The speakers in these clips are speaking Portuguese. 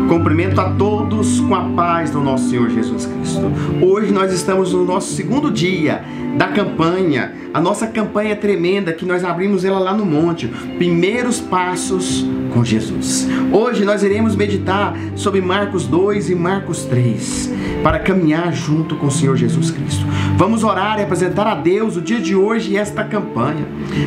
Cumprimento a todos com a paz do nosso Senhor Jesus Cristo. Hoje nós estamos no nosso segundo dia da campanha. A nossa campanha tremenda que nós abrimos ela lá no monte. Primeiros passos com Jesus. Hoje nós iremos meditar sobre Marcos 2 e Marcos 3 para caminhar junto com o Senhor Jesus Cristo. Vamos orar e apresentar a Deus o dia de hoje e esta campanha.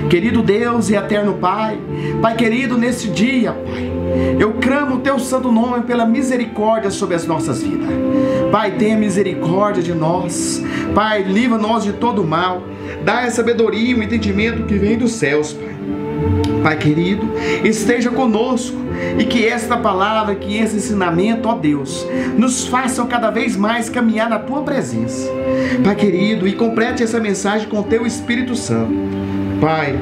Querido Deus e eterno Pai, Pai querido, nesse dia, Pai, eu clamo o Teu santo nome pela misericórdia sobre as nossas vidas. Pai, tenha misericórdia de nós. Pai, livra-nos de todo mal. Dá a sabedoria e o entendimento que vem dos céus, Pai. Pai querido, esteja conosco e que esta palavra, que esse ensinamento, ó Deus, nos façam cada vez mais caminhar na Tua presença. Pai querido, e complete essa mensagem com Teu Espírito Santo. Pai,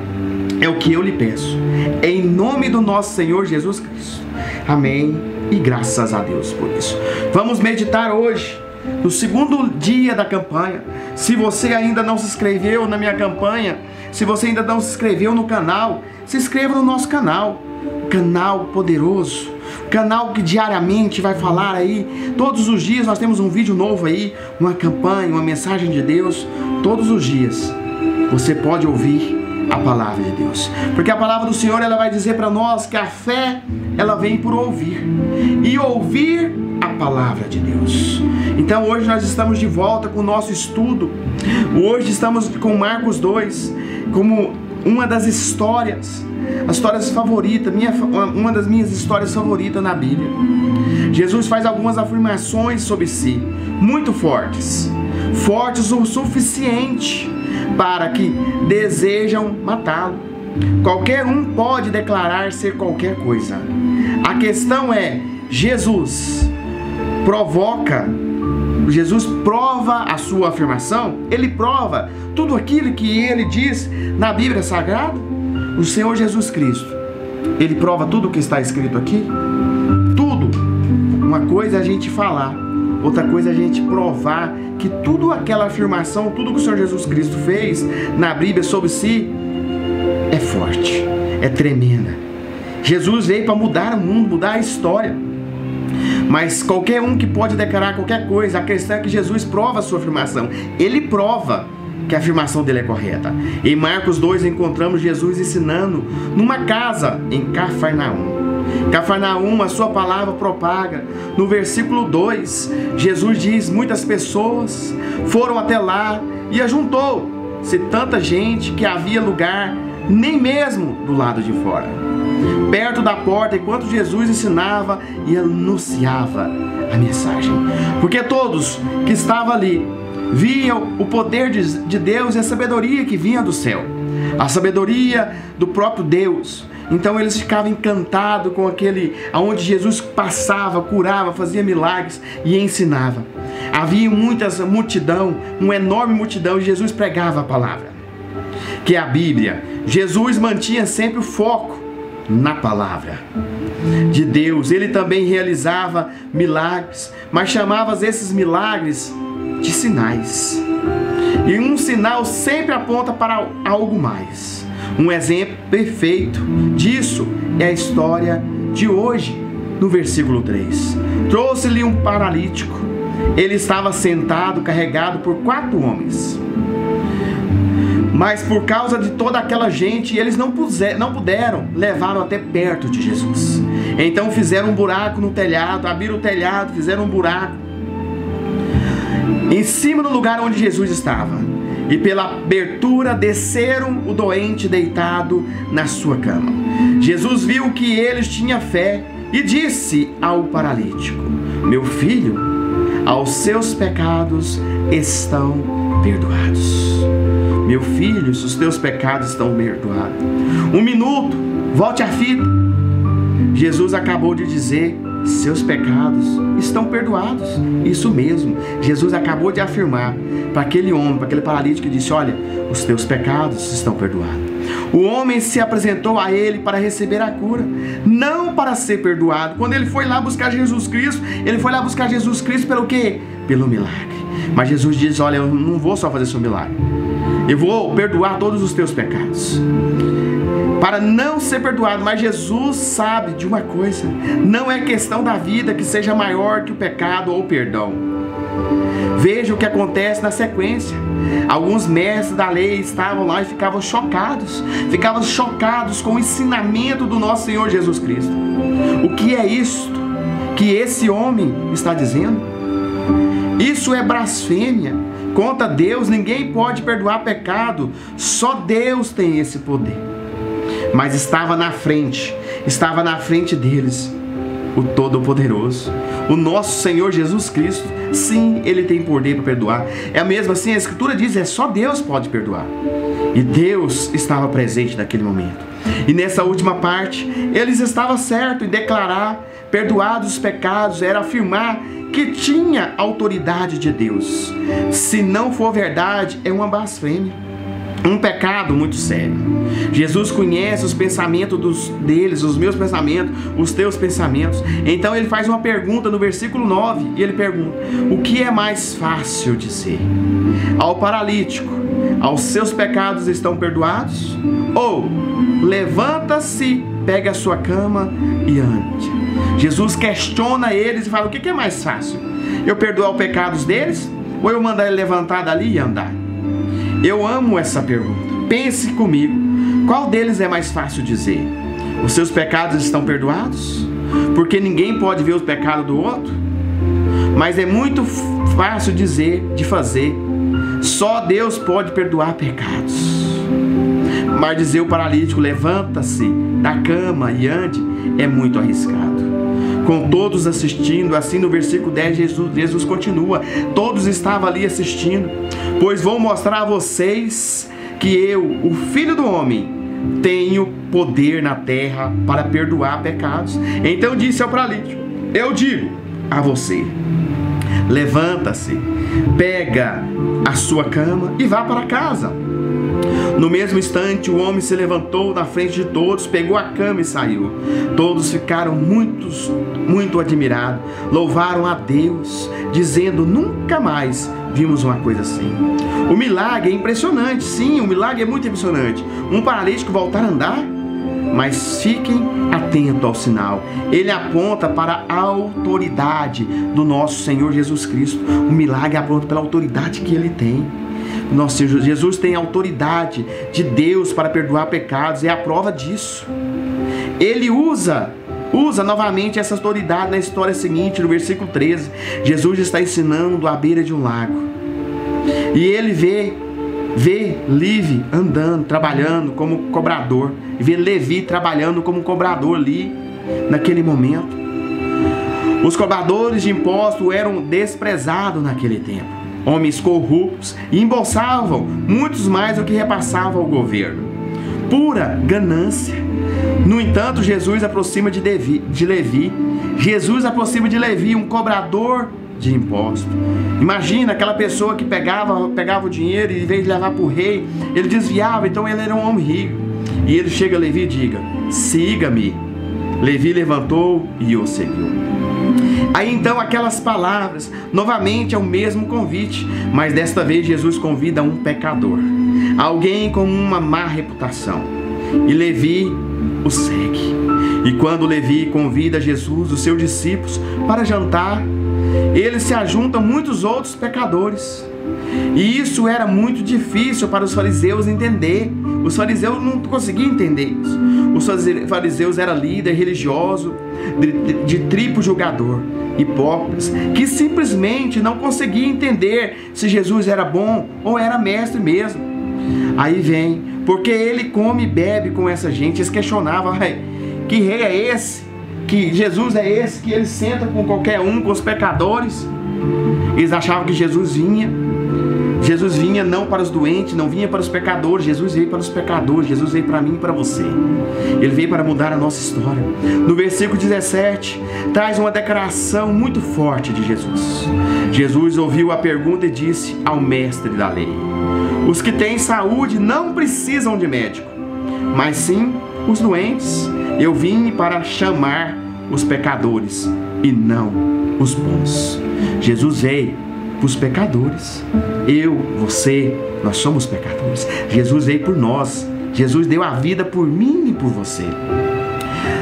é o que eu lhe peço, em nome do nosso Senhor Jesus Cristo. Amém e graças a Deus por isso. Vamos meditar hoje no segundo dia da campanha. Se você ainda não se inscreveu na minha campanha, se você ainda não se inscreveu no canal, se inscreva no nosso canal, canal poderoso, canal que diariamente vai falar aí, todos os dias nós temos um vídeo novo aí, uma campanha, uma mensagem de Deus. Todos os dias você pode ouvir a palavra de Deus, porque a palavra do Senhor, ela vai dizer para nós que a fé, ela vem por ouvir, e ouvir a palavra de Deus. Então hoje nós estamos de volta com o nosso estudo. Hoje estamos com Marcos 2 como uma das histórias, as histórias favoritas, uma das minhas histórias favoritas na Bíblia. Jesus faz algumas afirmações sobre si, muito fortes, fortes o suficiente para que desejam matá-lo. Qualquer um pode declarar ser qualquer coisa. A questão é, Jesus prova a sua afirmação? Ele prova tudo aquilo que ele diz na Bíblia Sagrada? O Senhor Jesus Cristo, ele prova tudo o que está escrito aqui? Tudo. Uma coisa é a gente falar, outra coisa é a gente provar que tudo aquela afirmação, tudo que o Senhor Jesus Cristo fez na Bíblia sobre si é forte, é tremenda. Jesus veio para mudar o mundo, mudar a história. Mas qualquer um que pode declarar qualquer coisa, a questão é que Jesus prova a sua afirmação. Ele prova que a afirmação dele é correta. Em Marcos 2 encontramos Jesus ensinando numa casa em Cafarnaum. Cafarnaum, a sua palavra propaga. No versículo 2, Jesus diz: muitas pessoas foram até lá e ajuntou-se tanta gente que havia lugar nem mesmo do lado de fora. Perto da porta, enquanto Jesus ensinava e anunciava a mensagem. Porque todos que estavam ali viam o poder de Deus e a sabedoria que vinha do céu. A sabedoria do próprio Deus. Então eles ficavam encantados com aquele aonde Jesus passava, curava, fazia milagres e ensinava. Havia muitas multidão, uma enorme multidão, e Jesus pregava a palavra, que é a Bíblia. Jesus mantinha sempre o foco na palavra de Deus. Ele também realizava milagres, mas chamava esses milagres de sinais. E um sinal sempre aponta para algo mais. Um exemplo perfeito disso é a história de hoje, no versículo 3. Trouxe-lhe um paralítico. Ele estava sentado, carregado por 4 homens. Mas por causa de toda aquela gente, eles não puderam levá-lo até perto de Jesus. Então fizeram um buraco no telhado, abriram o telhado, fizeram um buraco em cima do lugar onde Jesus estava. E pela abertura desceram o doente deitado na sua cama. Jesus viu que eles tinham fé e disse ao paralítico: meu filho, aos seus pecados estão perdoados. Meu filho, os teus pecados estão perdoados. Um minuto, volte à fita. Jesus acabou de dizer: seus pecados estão perdoados. Isso mesmo, Jesus acabou de afirmar para aquele homem, para aquele paralítico, que disse: olha, os teus pecados estão perdoados. O homem se apresentou a ele para receber a cura, não para ser perdoado. Quando ele foi lá buscar Jesus Cristo, ele foi lá buscar Jesus Cristo pelo quê? Pelo milagre. Mas Jesus diz: olha, eu não vou só fazer seu milagre, eu vou perdoar todos os teus pecados. para não ser perdoado. Mas Jesus sabe de uma coisa: não é questão da vida que seja maior que o pecado ou o perdão. Veja o que acontece na sequência. Alguns mestres da lei estavam lá e ficavam chocados com o ensinamento do nosso Senhor Jesus Cristo. O que é isto que esse homem está dizendo? Isso é blasfêmia contra Deus. Ninguém pode perdoar pecado, só Deus tem esse poder. Mas estava na frente deles o Todo-Poderoso, o nosso Senhor Jesus Cristo. Sim, Ele tem poder para perdoar. É mesmo assim, a Escritura diz, só Deus pode perdoar. E Deus estava presente naquele momento. E nessa última parte, eles estavam certos em declarar perdoados os pecados, era afirmar que tinha autoridade de Deus. Se não for verdade, é uma blasfêmia, um pecado muito sério. Jesus conhece os pensamentos deles, os meus pensamentos, os teus pensamentos. Então ele faz uma pergunta no versículo 9, e ele pergunta: o que é mais fácil dizer ao paralítico, aos seus pecados estão perdoados? Ou levanta-se, pega a sua cama e ande? Jesus questiona eles e fala: o que é mais fácil? Eu perdoar os pecados deles, ou eu mandar ele levantar dali e andar? Eu amo essa pergunta. Pense comigo, qual deles é mais fácil dizer? Os seus pecados estão perdoados? Porque ninguém pode ver os pecados do outro. Mas é muito fácil de fazer. Só Deus pode perdoar pecados. Mas dizer o paralítico: levanta-se da cama e ande, é muito arriscado. Com todos assistindo, assim no versículo 10, Jesus continua: todos estavam ali assistindo. Pois vou mostrar a vocês que eu, o Filho do Homem, tenho poder na terra para perdoar pecados. Então disse ao paralítico: eu digo a você, levanta-se, pega a sua cama e vá para casa. No mesmo instante, o homem se levantou na frente de todos, pegou a cama e saiu. Todos ficaram muito admirados, louvaram a Deus, dizendo: nunca mais vimos uma coisa assim. O milagre é impressionante, sim, o milagre é muito impressionante. Um paralítico voltar a andar, mas fiquem atentos ao sinal. Ele aponta para a autoridade do nosso Senhor Jesus Cristo. O milagre aponta pela autoridade que Ele tem. Nosso Senhor Jesus tem autoridade de Deus para perdoar pecados, é a prova disso. Ele usa novamente essa autoridade na história seguinte, no versículo 13. Jesus está ensinando à beira de um lago, e ele vê Levi andando, trabalhando como cobrador, e vê Levi trabalhando como cobrador ali, naquele momento. Os cobradores de impostos eram desprezados naquele tempo. Homens corruptos, e embolsavam muitos mais do que repassavam ao governo. Pura ganância. No entanto, Jesus aproxima de Levi. Jesus aproxima de Levi, um cobrador de impostos. Imagina aquela pessoa que pegava o dinheiro e, em vez de levar para o rei, ele desviava. Então ele era um homem rico. E ele chega a Levi e diga: siga-me. Levi levantou e o seguiu. Aí então aquelas palavras, novamente é o mesmo convite, mas desta vez Jesus convida um pecador, alguém com uma má reputação, e Levi o segue. E quando Levi convida Jesus, os seus discípulos, para jantar, eles se ajuntam muitos outros pecadores. E isso era muito difícil para os fariseus entender. Os fariseus não conseguiam entender isso. Os fariseus eram líder religioso, de triplo julgador, hipócritas, que simplesmente não conseguiam entender se Jesus era bom ou era mestre mesmo. Aí vem, porque ele come e bebe com essa gente. Eles questionavam: que rei é esse? Que Jesus é esse que ele senta com qualquer um, com os pecadores? Eles achavam que Jesus vinha não para os doentes, não vinha para os pecadores. Jesus veio para os pecadores, Jesus veio para mim e para você. Ele veio para mudar a nossa história. No versículo 17, traz uma declaração muito forte de Jesus. Jesus ouviu a pergunta e disse ao mestre da lei: os que têm saúde não precisam de médico, mas sim os doentes. Eu vim para chamar os pecadores e não os bons. Jesus veio para os pecadores. Eu, você, nós somos pecadores. Jesus veio por nós. Jesus deu a vida por mim e por você.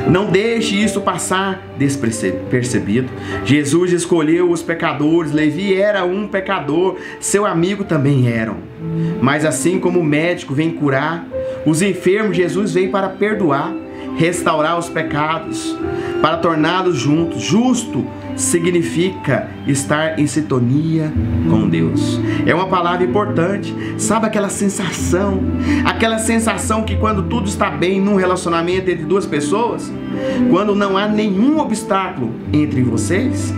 Não deixe isso passar despercebido. Jesus escolheu os pecadores. Levi era um pecador, seu amigo também eram. Mas assim como o médico vem curar os enfermos, Jesus veio para perdoar, restaurar os pecados, para torná-los juntos. Justo significa estar em sintonia com Deus. É uma palavra importante. Sabe aquela sensação que quando tudo está bem num relacionamento entre duas pessoas, quando não há nenhum obstáculo entre vocês,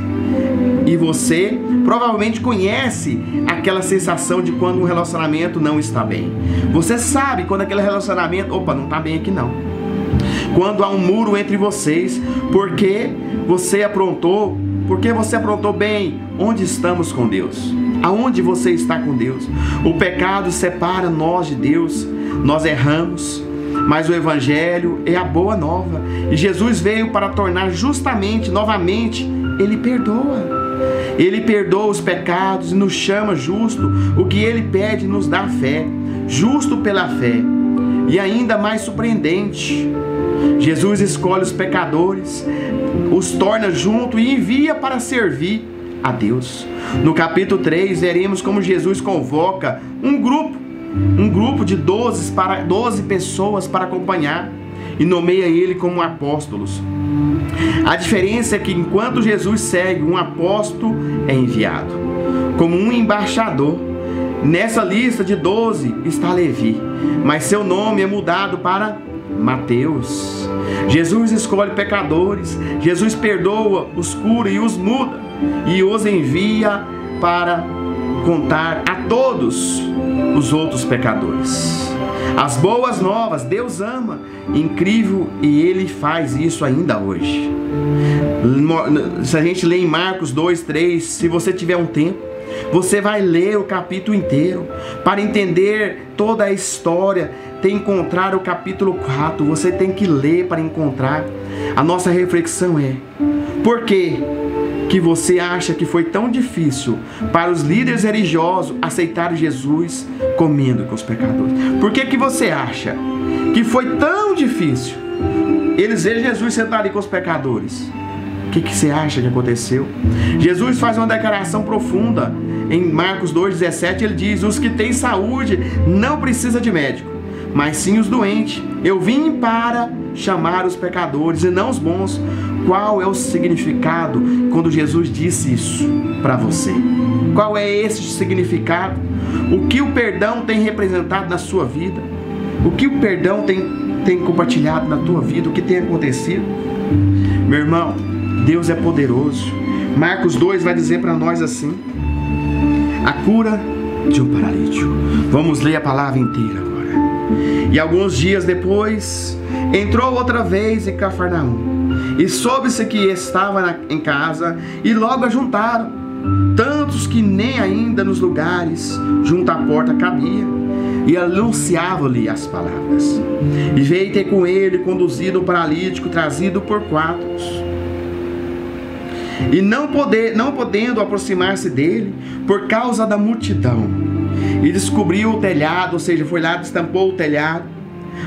e você provavelmente conhece aquela sensação de quando um relacionamento não está bem. Você sabe quando aquele relacionamento, opa, não está bem aqui não. Quando há um muro entre vocês, porque você aprontou bem. Onde estamos com Deus? Aonde você está com Deus? O pecado separa nós de Deus. Nós erramos, mas o Evangelho é a boa nova. E Jesus veio para tornar justamente, novamente, Ele perdoa. Ele perdoa os pecados e nos chama justo. O que Ele pede nos dá fé. Justo pela fé. E ainda mais surpreendente, Jesus escolhe os pecadores, os torna junto e envia para servir a Deus. No capítulo 3, veremos como Jesus convoca um grupo de 12 pessoas para acompanhar e nomeia ele como apóstolos. A diferença é que enquanto Jesus segue, um apóstolo é enviado como um embaixador. Nessa lista de 12 está Levi, mas seu nome é mudado para Mateus. Jesus escolhe pecadores, Jesus perdoa, os cura e os muda, e os envia para contar a todos os outros pecadores as boas novas. Deus ama, incrível, e Ele faz isso ainda hoje. Se a gente lê em Marcos 2, 3, se você tiver um tempo, você vai ler o capítulo inteiro para entender toda a história. Tem que encontrar o capítulo 4. Você tem que ler para encontrar. A nossa reflexão é: por que você acha que foi tão difícil para os líderes religiosos aceitarem Jesus comendo com os pecadores? Por que você acha que foi tão difícil eles verem Jesus sentado ali com os pecadores? O que você acha que aconteceu? Jesus faz uma declaração profunda. Em Marcos 2,17 ele diz: os que têm saúde não precisam de médico, mas sim os doentes. Eu vim para chamar os pecadores e não os bons. Qual é o significado quando Jesus disse isso para você? Qual é esse significado? O que o perdão tem representado na sua vida? O que o perdão tem compartilhado na tua vida? O que tem acontecido? Meu irmão, Deus é poderoso. Marcos 2 vai dizer para nós assim: a cura de um paralítico. Vamos ler a palavra inteira agora. E alguns dias depois, entrou outra vez em Cafarnaum, e soube-se que estava em casa, e logo ajuntaram tantos que nem ainda nos lugares junto à porta cabia, e anunciavam-lhe as palavras. E veio ter com ele conduzido um paralítico trazido por 4. E não podendo aproximar-se dele por causa da multidão, e descobriu o telhado, ou seja, foi lá, destampou o telhado,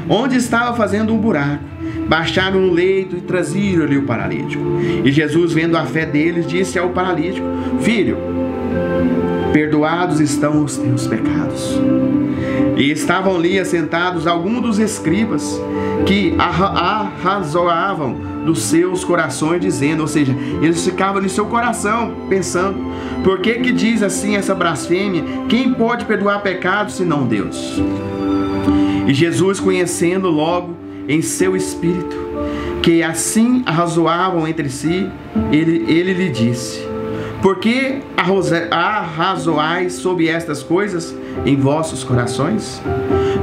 onde estava fazendo um buraco. Baixaram no leito e traziram-lhe o paralítico. E Jesus, vendo a fé deles, disse ao paralítico: filho, perdoados estão os teus pecados. E estavam ali assentados alguns dos escribas que arrazoavam dos seus corações, dizendo, ou seja, eles ficavam no seu coração pensando: por que diz assim essa blasfêmia? Quem pode perdoar pecados senão Deus? E Jesus, conhecendo logo em seu espírito que assim arrazoavam entre si, ele lhe disse: por que arrazoais sobre estas coisas em vossos corações?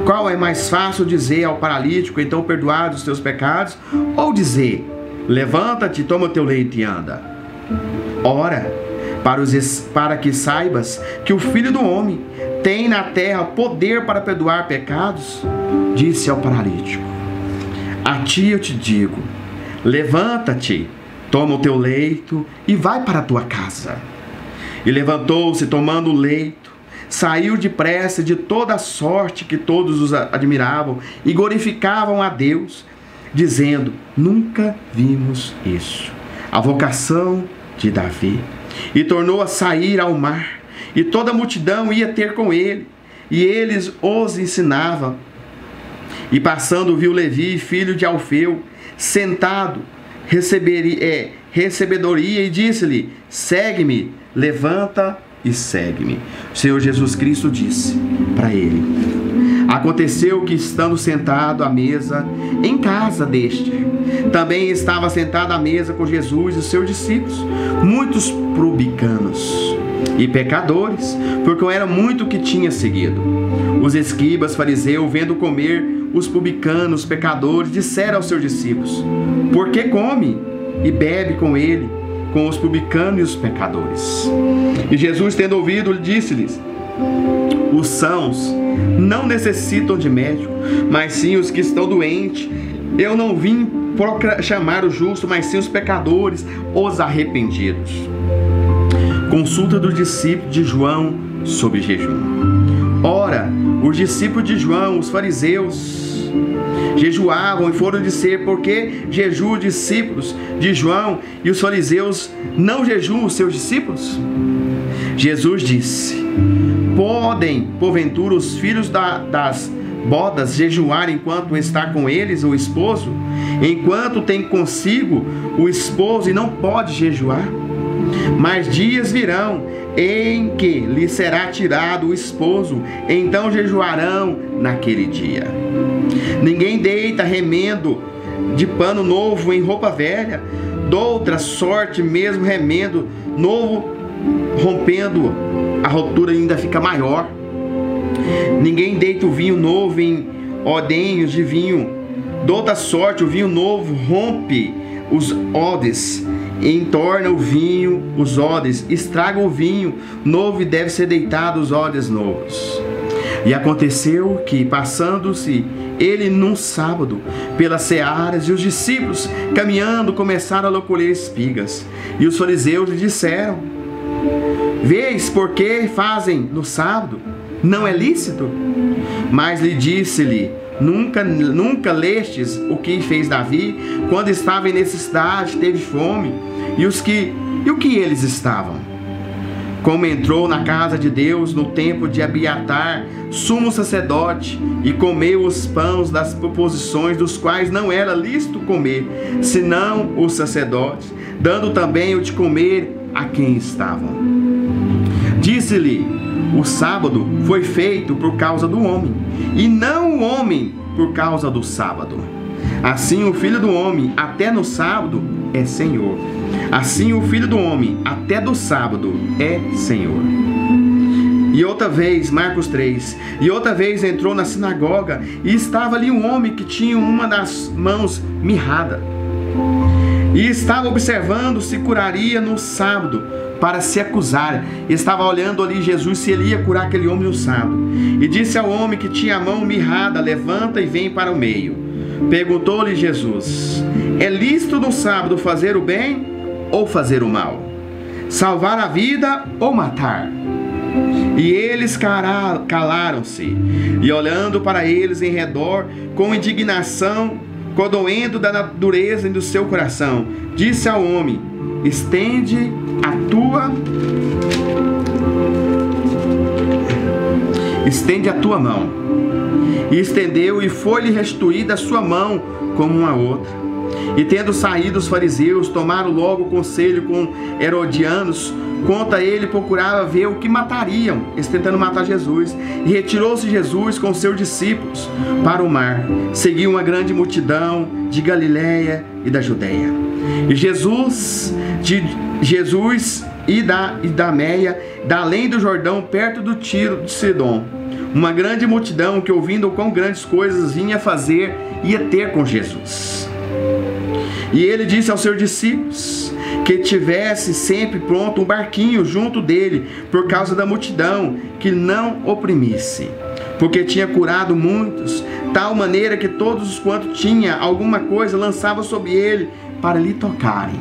Qual é mais fácil dizer ao paralítico: então perdoados os teus pecados, ou dizer: levanta-te, toma o teu leito e anda? Ora, para que saibas que o Filho do Homem tem na terra poder para perdoar pecados, disse ao paralítico: a ti eu te digo, levanta-te, toma o teu leito e vai para a tua casa. E levantou-se, tomando o leito, saiu depressa de toda a sorte que todos os admiravam e glorificavam a Deus, dizendo: nunca vimos isso. A vocação de Davi. E tornou a sair ao mar, e toda a multidão ia ter com ele, e eles os ensinavam. E passando viu Levi, filho de Alfeu, sentado, recebedoria, e disse-lhe: segue-me, levanta e segue-me. O Senhor Jesus Cristo disse para ele: aconteceu que, estando sentado à mesa em casa deste, também estava sentado à mesa com Jesus e os seus discípulos, muitos publicanos e pecadores, porque era muito que tinha seguido. Os escribas fariseus, vendo comer os publicanos, pecadores, disseram aos seus discípulos: por que come e bebe com ele, com os publicanos e os pecadores? E Jesus, tendo ouvido, disse-lhes: os sãos não necessitam de médico, mas sim os que estão doentes. Eu não vim chamar o justo, mas sim os pecadores, os arrependidos. Consulta dos discípulos de João sobre jejum. Ora, os discípulos de João, os fariseus, jejuavam e foram dizer: por que jejuam os discípulos de João e os fariseus não jejuam os seus discípulos? Jesus disse: podem, porventura, os filhos das bodas jejuar enquanto está com eles o esposo, enquanto tem consigo o esposo, e não pode jejuar? Mas dias virão em que lhe será tirado o esposo, então jejuarão naquele dia. Ninguém deita remendo de pano novo em roupa velha, doutra sorte mesmo remendo novo, rompendo, a rotura ainda fica maior. Ninguém deita o vinho novo em odenhos de vinho, doutra sorte o vinho novo rompe os odres, entorna o vinho, os odres, estraga o vinho novo, e deve ser deitado os odres novos. E aconteceu que, passando-se ele num sábado pelas searas, e os discípulos, caminhando, começaram a colher espigas. E os fariseus lhe disseram: vês por que fazem no sábado? Não é lícito? Mas lhe disse-lhe: Nunca lestes o que fez Davi, quando estava em necessidade, teve fome, e o que eles estavam? Como entrou na casa de Deus no tempo de Abiatar, sumo sacerdote, e comeu os pães das proposições, dos quais não era lícito comer, senão os sacerdotes, dando também o de comer a quem estavam. Disse-lhe: o sábado foi feito por causa do homem, e não o homem por causa do sábado. Assim o Filho do Homem até no sábado é Senhor. Assim o Filho do Homem até do sábado é Senhor. E outra vez, Marcos 3, e outra vez entrou na sinagoga, e estava ali um homem que tinha uma das mãos mirrada, e estava observando se curaria no sábado, para se acusar. Estava olhando ali Jesus se ele ia curar aquele homem no sábado. E disse ao homem que tinha a mão mirrada: levanta e vem para o meio. Perguntou-lhe Jesus: é lícito no sábado fazer o bem ou fazer o mal? Salvar a vida ou matar? E eles calaram-se, e olhando para eles em redor, com indignação, cordoendo da natureza do seu coração, disse ao homem: estende a tua mão. E estendeu, e foi-lhe restituída a sua mão como uma outra. E tendo saído os fariseus, tomaram logo conselho com Herodianos, contra ele procurava ver o que matariam, eles tentando matar Jesus. E retirou-se Jesus com seus discípulos para o mar. Seguiu uma grande multidão de Galiléia e da Judéia. E Jesus e da Meia, da além do Jordão, perto do Tiro de Sidom, uma grande multidão que, ouvindo quão grandes coisas ia ter com Jesus. E ele disse aos seus discípulos que tivesse sempre pronto um barquinho junto dele, por causa da multidão, que não oprimisse, porque tinha curado muitos, tal maneira que todos os quantos tinha alguma coisa lançavam sobre ele para lhe tocarem.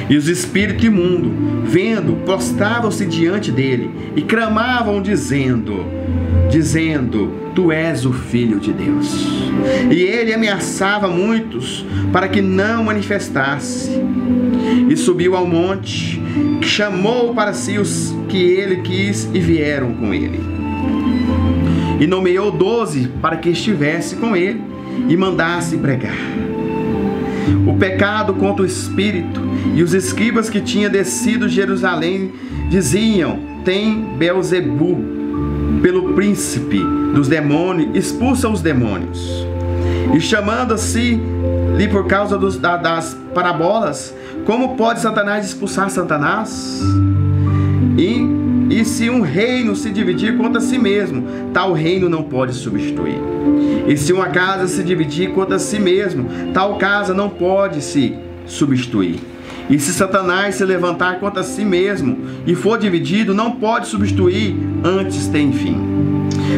E os espíritos imundos, vendo, prostravam-se diante dele e clamavam, dizendo: Tu és o Filho de Deus. E ele ameaçava muitos para que não manifestasse. E subiu ao monte, chamou para si os que ele quis e vieram com ele. E nomeou 12 para que estivesse com ele e mandasse pregar o pecado contra o Espírito. E os escribas que tinham descido de Jerusalém diziam: Tem Beelzebu, pelo príncipe dos demônios, expulsa os demônios. E chamando-se-lhe por causa das parábolas, como pode Satanás expulsar Satanás? E se um reino se dividir contra si mesmo, tal reino não pode substituir. E se uma casa se dividir contra si mesmo, tal casa não pode se substituir. E se Satanás se levantar contra si mesmo e for dividido, não pode substituir, antes tem fim.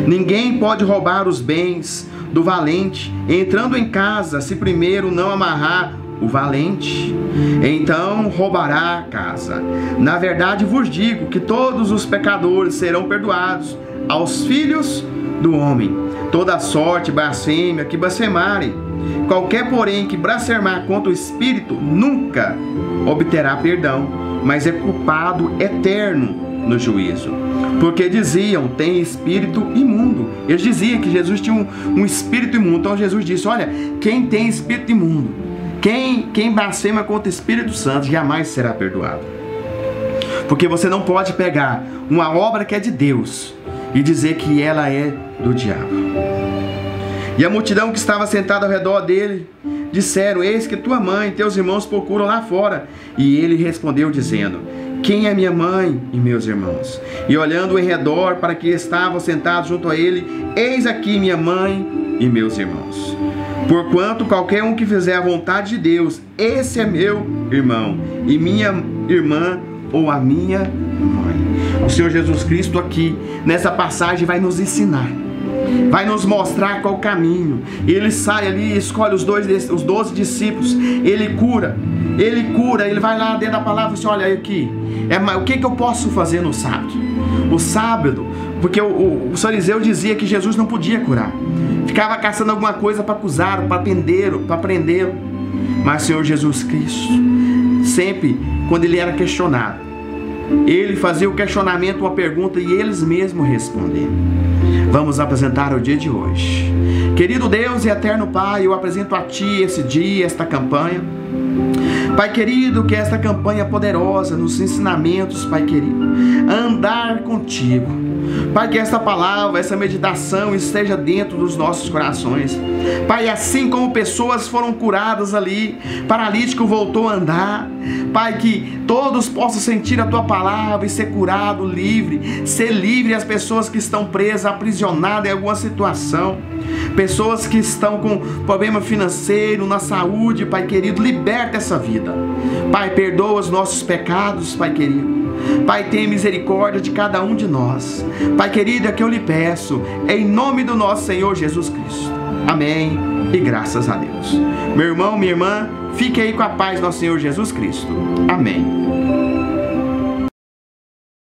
Ninguém pode roubar os bens do valente, entrando em casa, se primeiro não amarrar o valente, então roubará a casa. Na verdade vos digo que todos os pecadores serão perdoados aos filhos do homem, toda sorte de blasfêmia que blasfemarem. Qualquer, porém, que blasfemar contra o Espírito nunca obterá perdão, mas é culpado eterno no juízo. Porque diziam: tem espírito imundo. Eles diziam que Jesus tinha um espírito imundo. Então Jesus disse: olha, quem tem espírito imundo, quem blasfema contra o Espírito Santo, jamais será perdoado. Porque você não pode pegar uma obra que é de Deus e dizer que ela é do diabo. E a multidão que estava sentada ao redor dele disseram: Eis que tua mãe e teus irmãos procuram lá fora. E ele respondeu dizendo: Quem é minha mãe e meus irmãos? E olhando em redor para que estavam sentados junto a ele, eis aqui minha mãe e meus irmãos. Porquanto qualquer um que fizer a vontade de Deus, esse é meu irmão e minha irmã, ou a minha mãe. O Senhor Jesus Cristo aqui nessa passagem vai nos ensinar, vai nos mostrar qual o caminho. Ele sai ali e escolhe os 12 discípulos. Ele cura, ele vai lá dentro da palavra e diz: olha aqui, o que eu posso fazer no sábado? O sábado, porque o fariseu dizia que Jesus não podia curar, ficava caçando alguma coisa para acusar, para prendê-lo. Mas o Senhor Jesus Cristo, sempre quando ele era questionado, ele fazia o questionamento, uma pergunta, e eles mesmos respondiam. Vamos apresentar o dia de hoje. Querido Deus e eterno Pai, eu apresento a Ti esse dia, esta campanha. Pai querido, que esta campanha poderosa nos ensinamentos, Pai querido, andar contigo. Pai, que esta palavra, essa meditação esteja dentro dos nossos corações. Pai, assim como pessoas foram curadas ali, paralítico voltou a andar. Pai, que todos possam sentir a Tua palavra e ser curado, livre, ser livre as pessoas que estão presas, aprisionadas em alguma situação. Pessoas que estão com problema financeiro, na saúde, Pai querido, liberta essa vida. Pai, perdoa os nossos pecados, Pai querido. Pai, tenha misericórdia de cada um de nós. Pai querido, é que eu lhe peço, em nome do nosso Senhor Jesus Cristo. Amém e graças a Deus. Meu irmão, minha irmã, fique aí com a paz do nosso Senhor Jesus Cristo. Amém.